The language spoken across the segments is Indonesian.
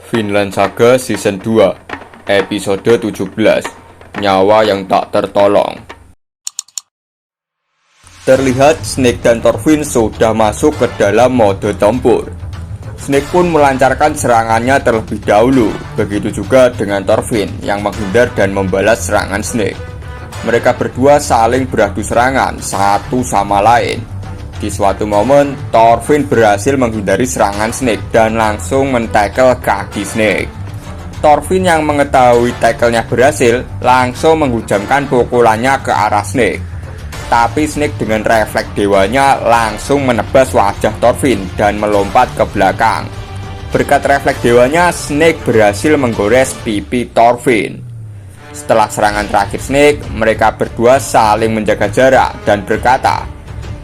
Vinland Saga Season 2 Episode 17 Nyawa yang tak tertolong. Terlihat Snake dan Thorfinn sudah masuk ke dalam mode tempur. Snake pun melancarkan serangannya terlebih dahulu. Begitu juga dengan Thorfinn yang menghindar dan membalas serangan Snake. Mereka berdua saling beradu serangan satu sama lain. Di suatu momen, Thorfinn berhasil menghindari serangan Snake dan langsung men-tackle kaki Snake. Thorfinn yang mengetahui tackle-nya berhasil, langsung menghujamkan pukulannya ke arah Snake. Tapi Snake dengan refleks dewanya langsung menebas wajah Thorfinn dan melompat ke belakang. Berkat refleks dewanya, Snake berhasil menggores pipi Thorfinn. Setelah serangan terakhir Snake, mereka berdua saling menjaga jarak dan berkata,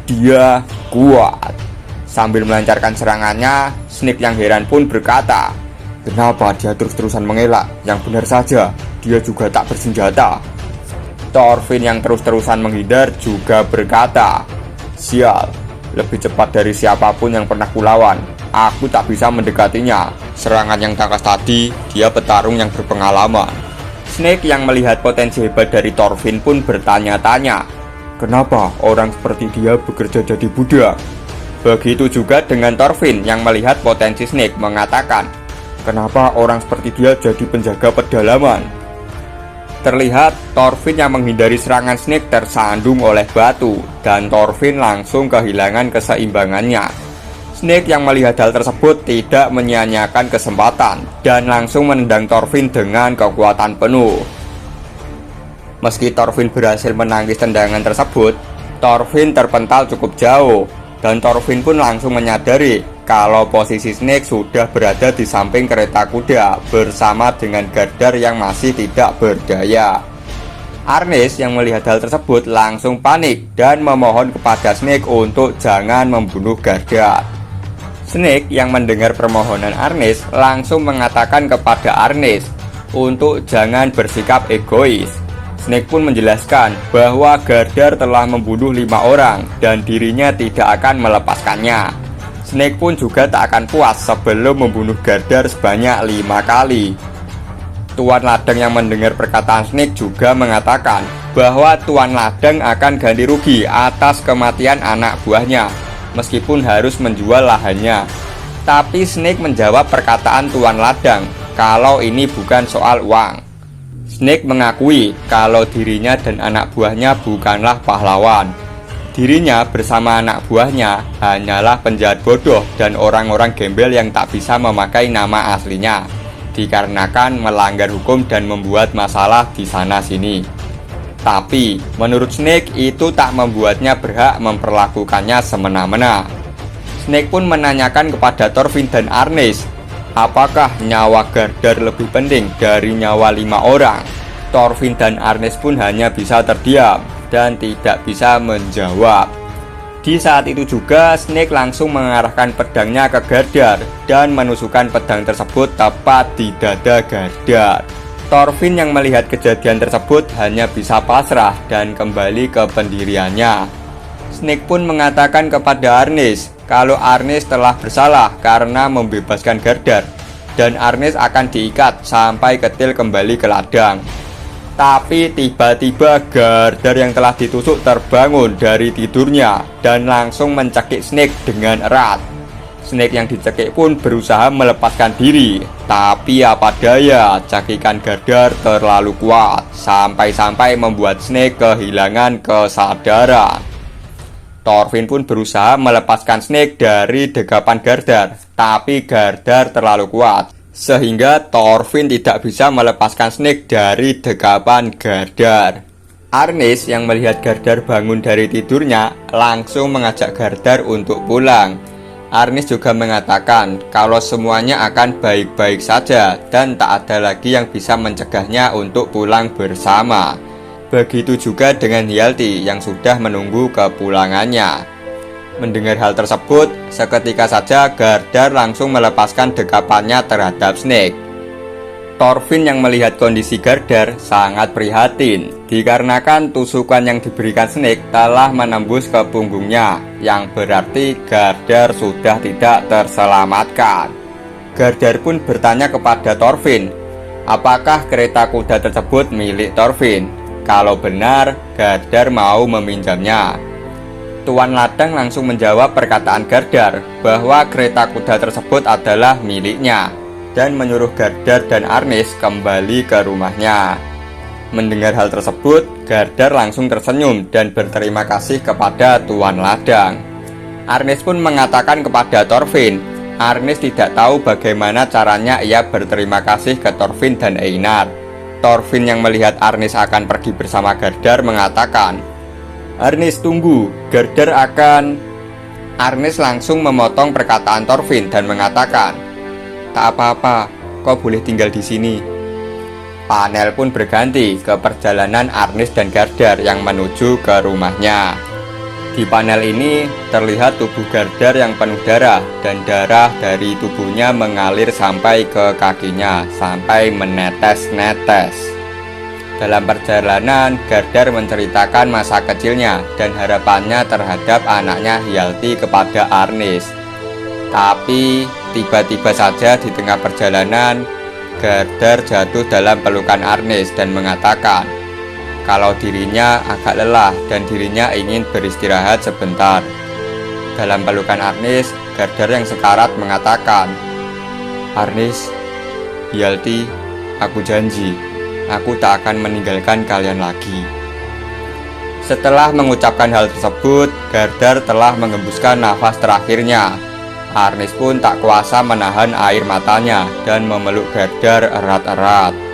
"Dia kuat." Sambil melancarkan serangannya, Snake yang heran pun berkata, "Kenapa dia terus-terusan mengelak? Yang benar saja, dia juga tak bersenjata." Thorfinn yang terus-terusan menghindar juga berkata, "Sial, lebih cepat dari siapapun yang pernah kulawan. Aku tak bisa mendekatinya. Serangan yang tangkas tadi, dia petarung yang berpengalaman." Snake yang melihat potensi hebat dari Thorfinn pun bertanya-tanya, "Kenapa orang seperti dia bekerja jadi budak?" Begitu juga dengan Thorfinn yang melihat potensi Snake mengatakan, "Kenapa orang seperti dia jadi penjaga pedalaman?" Terlihat Thorfinn yang menghindari serangan Snake tersandung oleh batu dan Thorfinn langsung kehilangan keseimbangannya. Snake yang melihat hal tersebut tidak menyia-nyiakan kesempatan dan langsung menendang Thorfinn dengan kekuatan penuh. Meski Thorfinn berhasil menangkis tendangan tersebut, Thorfinn terpental cukup jauh dan Thorfinn pun langsung menyadari kalau posisi Snake sudah berada di samping kereta kuda bersama dengan Gardar yang masih tidak berdaya. Arnis yang melihat hal tersebut langsung panik dan memohon kepada Snake untuk jangan membunuh Gardar. Snake yang mendengar permohonan Arnis langsung mengatakan kepada Arnis untuk jangan bersikap egois. Snake pun menjelaskan bahwa Gardar telah membunuh 5 orang dan dirinya tidak akan melepaskannya. Snake pun juga tak akan puas sebelum membunuh Gardar sebanyak 5 kali. Tuan Ladang yang mendengar perkataan Snake juga mengatakan bahwa Tuan Ladang akan ganti rugi atas kematian anak buahnya, meskipun harus menjual lahannya. Tapi Snake menjawab perkataan Tuan Ladang kalau ini bukan soal uang. Snake mengakui kalau dirinya dan anak buahnya bukanlah pahlawan. Dirinya bersama anak buahnya hanyalah penjahat bodoh dan orang-orang gembel yang tak bisa memakai nama aslinya, dikarenakan melanggar hukum dan membuat masalah di sana-sini. Tapi menurut Snake itu tak membuatnya berhak memperlakukannya semena-mena. Snake pun menanyakan kepada Thorfinn dan Arnis, apakah nyawa Gardar lebih penting dari nyawa 5 orang? Thorfinn dan Arnis pun hanya bisa terdiam dan tidak bisa menjawab. Di saat itu juga Snake langsung mengarahkan pedangnya ke Gardar dan menusukkan pedang tersebut tepat di dada Gardar. Thorfinn yang melihat kejadian tersebut hanya bisa pasrah dan kembali ke pendiriannya. Snake pun mengatakan kepada Arnis kalau Arnis telah bersalah karena membebaskan Gardar dan Arnis akan diikat sampai Ketil kembali ke ladang. Tapi tiba-tiba Gardar yang telah ditusuk terbangun dari tidurnya dan langsung mencekik Snake dengan erat. Snake yang dicekik pun berusaha melepaskan diri, tapi apa daya, cakikan Gardar terlalu kuat sampai-sampai membuat Snake kehilangan kesadaran. Thorfinn pun berusaha melepaskan Snake dari degapan Gardar, tapi Gardar terlalu kuat sehingga Thorfinn tidak bisa melepaskan Snake dari degapan Gardar. Arnis yang melihat Gardar bangun dari tidurnya langsung mengajak Gardar untuk pulang. Arnis juga mengatakan kalau semuanya akan baik-baik saja dan tak ada lagi yang bisa mencegahnya untuk pulang bersama. Begitu juga dengan Hjalti yang sudah menunggu kepulangannya. Mendengar hal tersebut, seketika saja Gardar langsung melepaskan degapannya terhadap Snake. Thorfinn yang melihat kondisi Gardar sangat prihatin, dikarenakan tusukan yang diberikan Snake telah menembus ke punggungnya, yang berarti Gardar sudah tidak terselamatkan. Gardar pun bertanya kepada Thorfinn, apakah kereta kuda tersebut milik Thorfinn. Kalau benar, Gardar mau meminjamnya. Tuan ladang langsung menjawab perkataan Gardar bahwa kereta kuda tersebut adalah miliknya dan menyuruh Gardar dan Arnis kembali ke rumahnya. Mendengar hal tersebut, Gardar langsung tersenyum dan berterima kasih kepada tuan ladang. Arnis pun mengatakan kepada Thorfinn, Arnis tidak tahu bagaimana caranya ia berterima kasih ke Thorfinn dan Einar. Thorfinn yang melihat Arnis akan pergi bersama Gardar mengatakan, Arnis tunggu, Gardar akan... Arnis langsung memotong perkataan Thorfinn dan mengatakan, tak apa-apa, kau boleh tinggal di sini. Panel pun berganti ke perjalanan Arnis dan Gardar yang menuju ke rumahnya. Di panel ini terlihat tubuh Gardar yang penuh darah dan darah dari tubuhnya mengalir sampai ke kakinya sampai menetes-netes. Dalam perjalanan, Gardar menceritakan masa kecilnya dan harapannya terhadap anaknya Hjalti kepada Arnis. Tapi tiba-tiba saja di tengah perjalanan, Gardar jatuh dalam pelukan Arnis dan mengatakan kalau dirinya agak lelah dan dirinya ingin beristirahat sebentar. Dalam pelukan Arnis, Gardar yang sekarat mengatakan, Arnis, Hjalti, aku janji, aku tak akan meninggalkan kalian lagi. Setelah mengucapkan hal tersebut, Gardar telah mengembuskan nafas terakhirnya. Arnis pun tak kuasa menahan air matanya dan memeluk Gardar erat-erat.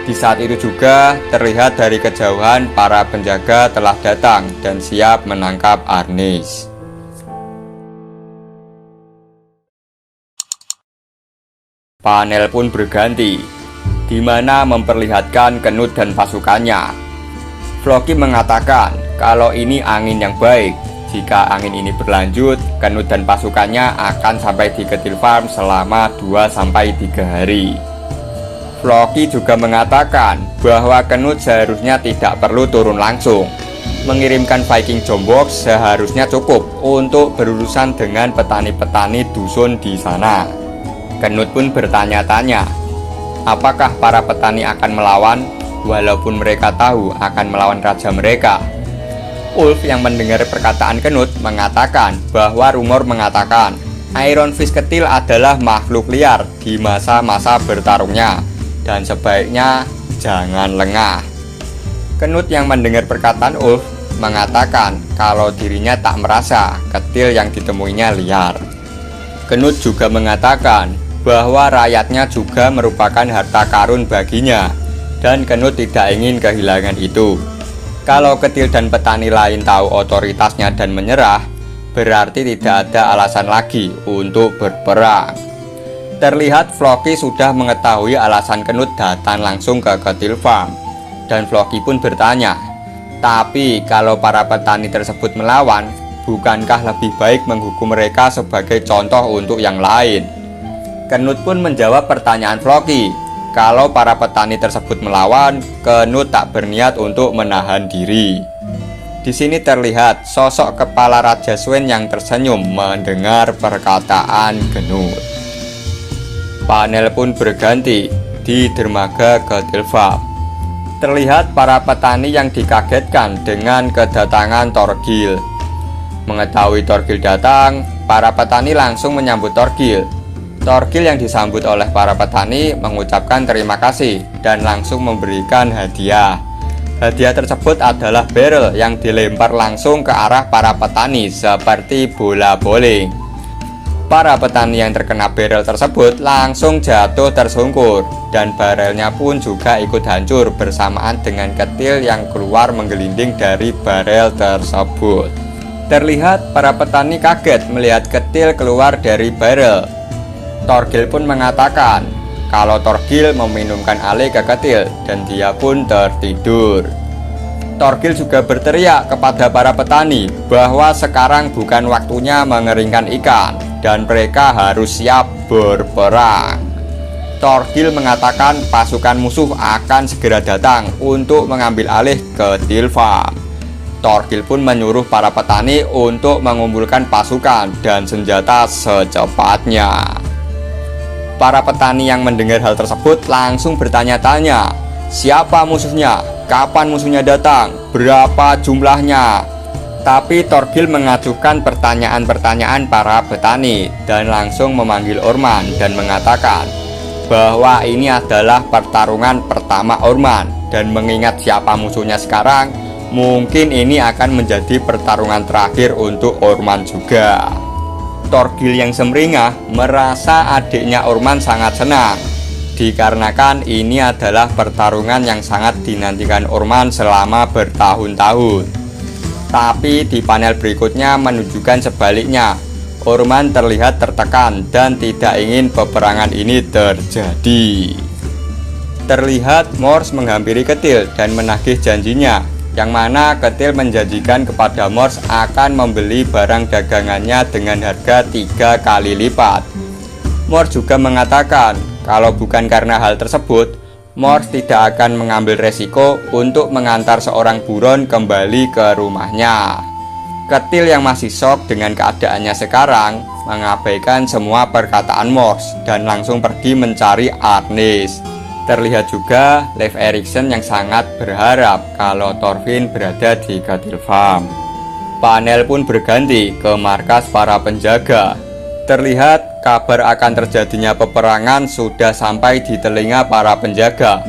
Di saat itu juga terlihat dari kejauhan para penjaga telah datang dan siap menangkap Arnis. Panel pun berganti, di mana memperlihatkan Knut dan pasukannya. Floki mengatakan kalau ini angin yang baik. Jika angin ini berlanjut, Knut dan pasukannya akan sampai di Ketilfarm selama 2-3 hari. Floki juga mengatakan bahwa Knut seharusnya tidak perlu turun langsung. Mengirimkan Viking Jombox seharusnya cukup untuk berurusan dengan petani-petani dusun di sana. Knut pun bertanya-tanya, apakah para petani akan melawan walaupun mereka tahu akan melawan raja mereka? Ulf yang mendengar perkataan Knut mengatakan bahwa rumor mengatakan Iron Fist Ketil adalah makhluk liar di masa-masa bertarungnya dan sebaiknya jangan lengah. Knut yang mendengar perkataan Ulf mengatakan kalau dirinya tak merasa ketil yang ditemuinya liar. Knut juga mengatakan bahwa rakyatnya juga merupakan harta karun baginya dan Knut tidak ingin kehilangan itu. Kalau ketil dan petani lain tahu otoritasnya dan menyerah, berarti tidak ada alasan lagi untuk berperang. Terlihat Floki sudah mengetahui alasan Knut datang langsung ke Ketilfarm, dan Floki pun bertanya, tapi kalau para petani tersebut melawan, bukankah lebih baik menghukum mereka sebagai contoh untuk yang lain? Knut pun menjawab pertanyaan Floki. Kalau para petani tersebut melawan, Knut tak berniat untuk menahan diri. Di sini terlihat sosok kepala Raja Swen yang tersenyum mendengar perkataan Knut. Panel pun berganti di dermaga Ketilfarm. Terlihat para petani yang dikagetkan dengan kedatangan Thorgil. Mengetahui Thorgil datang, para petani langsung menyambut Thorgil. Thorgil yang disambut oleh para petani mengucapkan terima kasih dan langsung memberikan hadiah. Hadiah tersebut adalah barrel yang dilempar langsung ke arah para petani seperti bola bowling. Para petani yang terkena barrel tersebut langsung jatuh tersungkur dan barelnya pun juga ikut hancur bersamaan dengan ketil yang keluar menggelinding dari barel tersebut. Terlihat para petani kaget melihat ketil keluar dari barel. Thorgil pun mengatakan kalau Thorgil meminumkan ale ke ketil dan dia pun tertidur. Thorgil juga berteriak kepada para petani bahwa sekarang bukan waktunya mengeringkan ikan dan mereka harus siap berperang. Thorgil mengatakan pasukan musuh akan segera datang untuk mengambil alih Ketilfarm. Thorgil pun menyuruh para petani untuk mengumpulkan pasukan dan senjata secepatnya. Para petani yang mendengar hal tersebut langsung bertanya-tanya, siapa musuhnya, kapan musuhnya datang, berapa jumlahnya. Tapi Thorgil mengajukan pertanyaan-pertanyaan para petani dan langsung memanggil Orman dan mengatakan bahwa ini adalah pertarungan pertama Orman, dan mengingat siapa musuhnya sekarang, mungkin ini akan menjadi pertarungan terakhir untuk Orman juga. Thorgil yang semringah merasa adiknya Orman sangat senang, dikarenakan ini adalah pertarungan yang sangat dinantikan Orman selama bertahun-tahun. Tapi di panel berikutnya menunjukkan sebaliknya. Orman terlihat tertekan dan tidak ingin peperangan ini terjadi. Terlihat Morse menghampiri Kethil dan menagih janjinya, yang mana Kethil menjanjikan kepada Morse akan membeli barang dagangannya dengan harga 3 kali lipat. Morse juga mengatakan kalau bukan karena hal tersebut, Morse tidak akan mengambil resiko untuk mengantar seorang buron kembali ke rumahnya. Kethil yang masih shock dengan keadaannya sekarang mengabaikan semua perkataan Morse dan langsung pergi mencari Arnis. Terlihat juga Leif Erikson yang sangat berharap kalau Thorfinn berada di Kethil Farm. Panel pun berganti ke markas para penjaga. Terlihat kabar akan terjadinya peperangan sudah sampai di telinga para penjaga.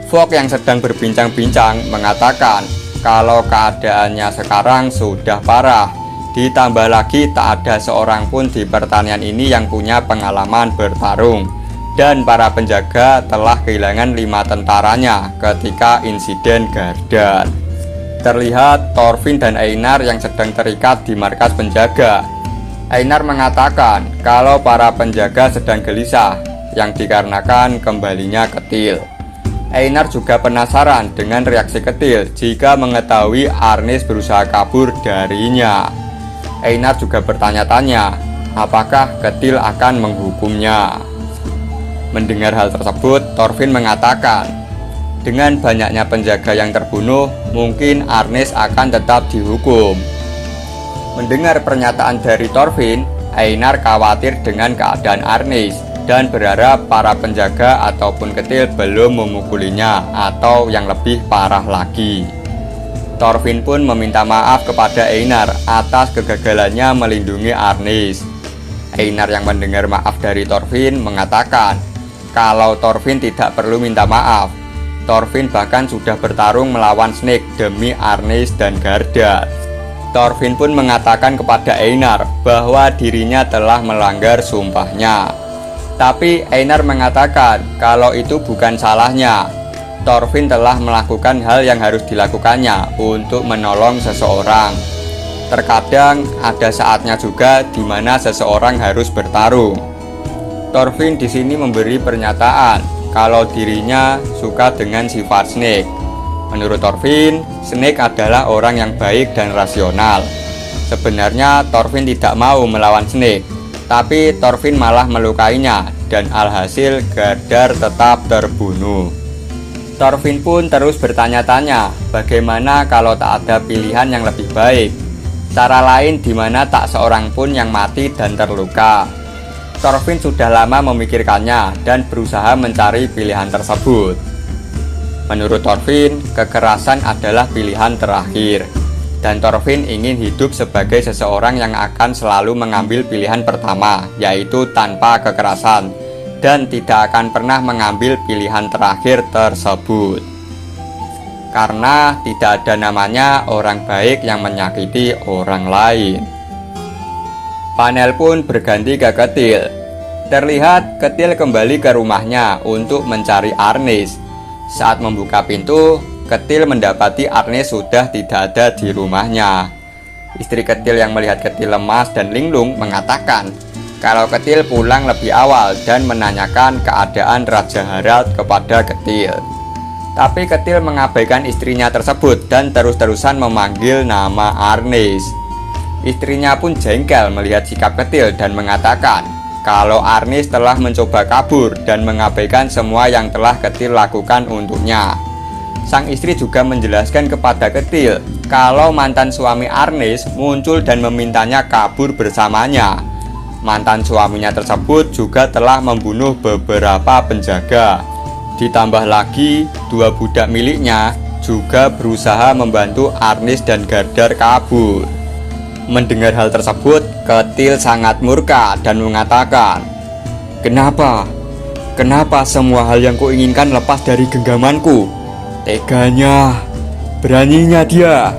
Fogg yang sedang berbincang-bincang mengatakan kalau keadaannya sekarang sudah parah. Ditambah lagi tak ada seorang pun di pertanian ini yang punya pengalaman bertarung. Dan para penjaga telah kehilangan 5 tentaranya ketika insiden Gardan. Terlihat Thorfinn dan Einar yang sedang terikat di markas penjaga. Einar mengatakan kalau para penjaga sedang gelisah, yang dikarenakan kembalinya Kethil. Einar juga penasaran dengan reaksi Kethil jika mengetahui Arnis berusaha kabur darinya. Einar juga bertanya-tanya apakah Kethil akan menghukumnya. Mendengar hal tersebut, Thorfinn mengatakan dengan banyaknya penjaga yang terbunuh, mungkin Arnis akan tetap dihukum. Mendengar pernyataan dari Thorfinn, Einar khawatir dengan keadaan Arnis dan berharap para penjaga ataupun Kethil belum memukulinya atau yang lebih parah lagi. Thorfinn pun meminta maaf kepada Einar atas kegagalannya melindungi Arnis. Einar yang mendengar maaf dari Thorfinn mengatakan kalau Thorfinn tidak perlu minta maaf. Thorfinn bahkan sudah bertarung melawan Snake demi Arnis dan Garda. Thorfinn pun mengatakan kepada Einar bahwa dirinya telah melanggar sumpahnya. Tapi Einar mengatakan kalau itu bukan salahnya. Thorfinn telah melakukan hal yang harus dilakukannya untuk menolong seseorang. Terkadang ada saatnya juga di mana seseorang harus bertarung. Thorfinn di sini memberi pernyataan kalau dirinya suka dengan sifat Snake. Menurut Thorfinn, Snake adalah orang yang baik dan rasional. Sebenarnya Thorfinn tidak mau melawan Snake, tapi Thorfinn malah melukainya dan alhasil Gardar tetap terbunuh. Thorfinn pun terus bertanya-tanya bagaimana kalau tak ada pilihan yang lebih baik, cara lain di mana tak seorang pun yang mati dan terluka. Thorfinn sudah lama memikirkannya dan berusaha mencari pilihan tersebut. Menurut Thorfinn, kekerasan adalah pilihan terakhir. Dan Thorfinn ingin hidup sebagai seseorang yang akan selalu mengambil pilihan pertama, yaitu tanpa kekerasan, dan tidak akan pernah mengambil pilihan terakhir tersebut. Karena tidak ada namanya orang baik yang menyakiti orang lain. Panel pun berganti ke Kethil. Terlihat Kethil kembali ke rumahnya untuk mencari Arnis. Saat membuka pintu, Kethil mendapati Arnis sudah tidak ada di rumahnya. Istri Kethil yang melihat Kethil lemas dan linglung mengatakan kalau Kethil pulang lebih awal dan menanyakan keadaan Raja Harald kepada Kethil. Tapi Kethil mengabaikan istrinya tersebut dan terus-terusan memanggil nama Arnis. Istrinya pun jengkel melihat sikap Kethil dan mengatakan kalau Arnis telah mencoba kabur dan mengabaikan semua yang telah Kethil lakukan untuknya. Sang istri juga menjelaskan kepada Kethil kalau mantan suami Arnis muncul dan memintanya kabur bersamanya. mantan suaminya tersebut juga telah membunuh beberapa penjaga. Ditambah lagi, 2 budak miliknya juga berusaha membantu Arnis dan Gardar kabur. Mendengar hal tersebut, Ketil sangat murka dan mengatakan, "Kenapa? Kenapa semua hal yang kuinginkan lepas dari genggamanku? Teganya, beraninya dia."